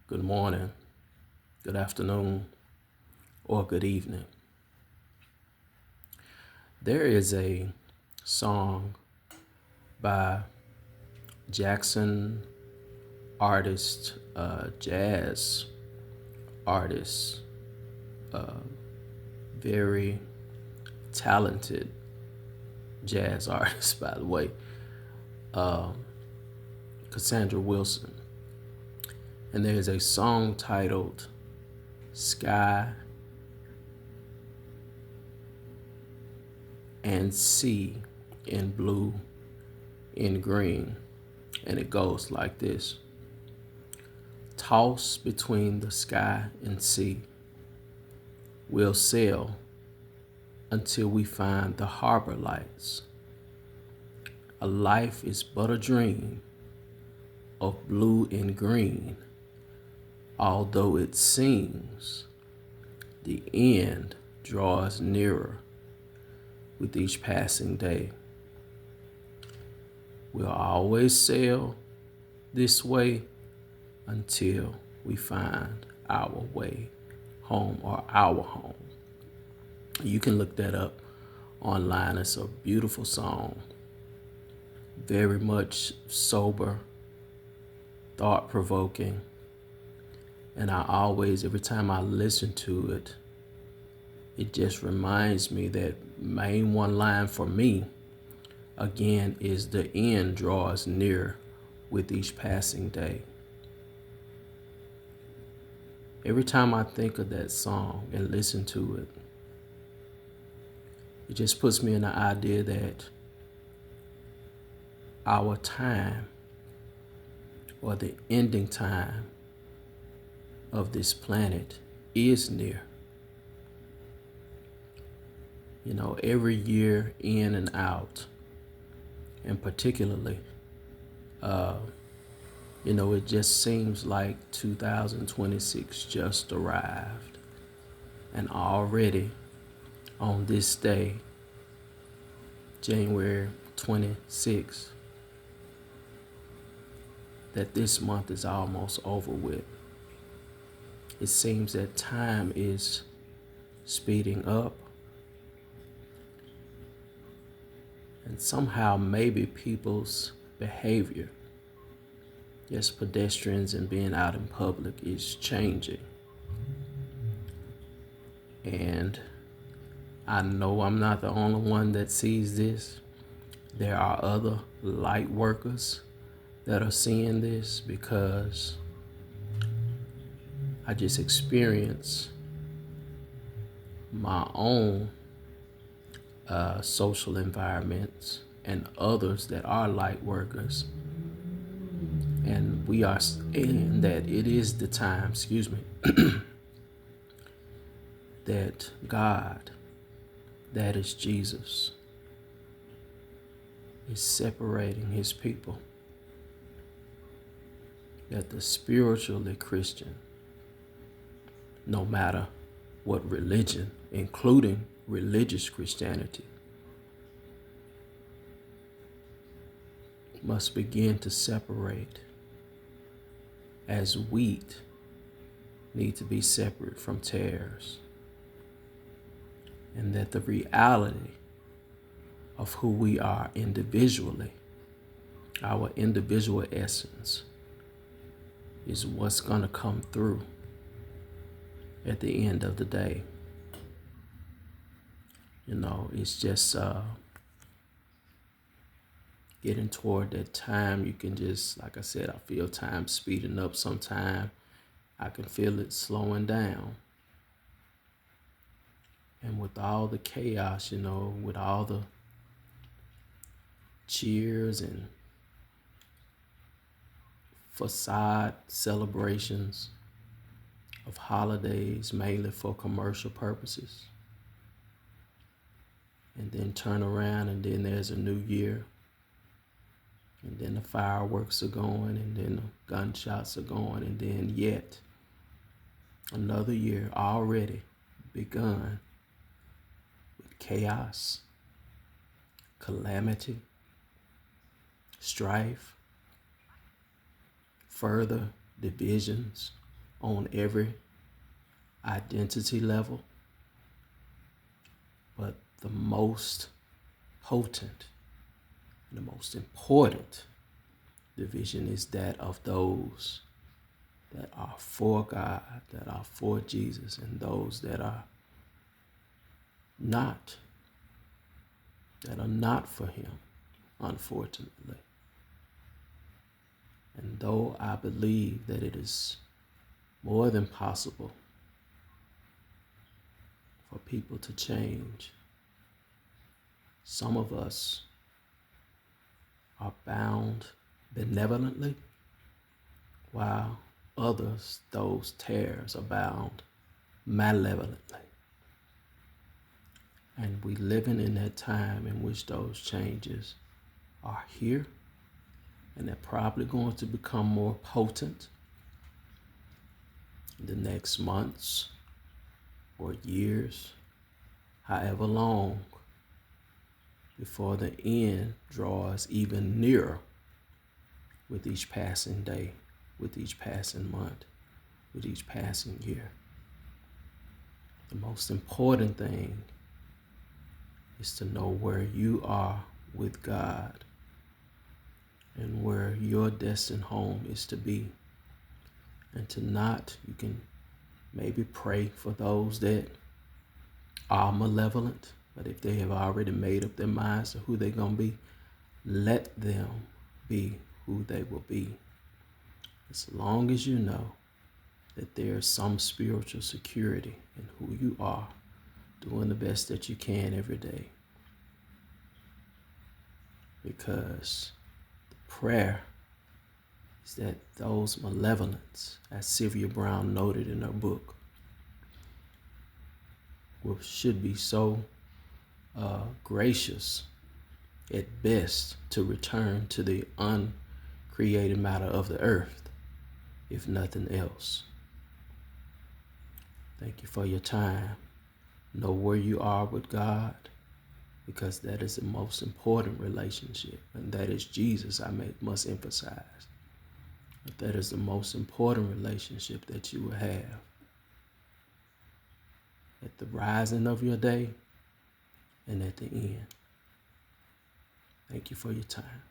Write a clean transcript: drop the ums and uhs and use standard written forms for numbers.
good morning, good afternoon, or good evening. There is a song by Jackson artist, jazz artist, very talented jazz artist, by the way, Cassandra Wilson. And there's a song titled Sky and Sea in Blue, in Green. And it goes like this. Toss between the sky and sea. We'll sail until we find the harbor lights. A life is but a dream of blue and green, although it seems the end draws nearer with each passing day. We'll always sail this way until we find our way home or our home. You can look that up online. It's a beautiful song, very much sober, thought-provoking. And I always, every time I listen to it, it just reminds me that main one line for me, again, is the end draws near with each passing day. Every time I think of that song and listen to it, it just puts me in the idea that our time, or the ending time of this planet, is near. You know, every year in and out, and particularly, it just seems like 2026 just arrived. And already on this day, January 26th, that this month is almost over with. It seems that time is speeding up. And somehow maybe people's behavior, yes, pedestrians and being out in public, is changing. And I know I'm not the only one that sees this. There are other light workers that are seeing this, because I just experienced my own social environments and others that are light workers. And we are saying that it is the time, that God, that is Jesus, is separating his people. That the spiritually Christian, no matter what religion, including religious Christianity, must begin to separate, as wheat need to be separate from tares. And that the reality of who we are individually, our individual essence, is what's going to come through at the end of the day. It's just getting toward that time. You can just, like I said, I feel time speeding up sometime. I can feel it slowing down. And with all the chaos, with all the cheers and facade celebrations of holidays, mainly for commercial purposes, and then turn around and then there's a new year, and then the fireworks are going, and then the gunshots are going, and then yet another year already begun with chaos, calamity, strife, further divisions, on every identity level, but the most potent, the most important division is that of those that are for God, that are for Jesus, and those that are not for him, unfortunately. And though I believe that it is more than possible for people to change, some of us are bound benevolently, while others, those tares, are bound malevolently. And we living in that time in which those changes are here, and they're probably going to become more potent in the next months or years, however long, before the end draws even nearer with each passing day, with each passing month, with each passing year. The most important thing is to know where you are with God and where your destined home is to be. And you can maybe pray for those that are malevolent, but if they have already made up their minds to who they're going to be, let them be who they will be. As long as you know that there's some spiritual security in who you are, doing the best that you can every day. Because the prayer is that those malevolents, as Sylvia Brown noted in her book, should be so gracious at best to return to the uncreated matter of the earth, if nothing else. Thank you for your time. Know where you are with God, because that is the most important relationship, and that is Jesus. I must emphasize that is the most important relationship that you will have at the rising of your day and at the end. Thank you for your time.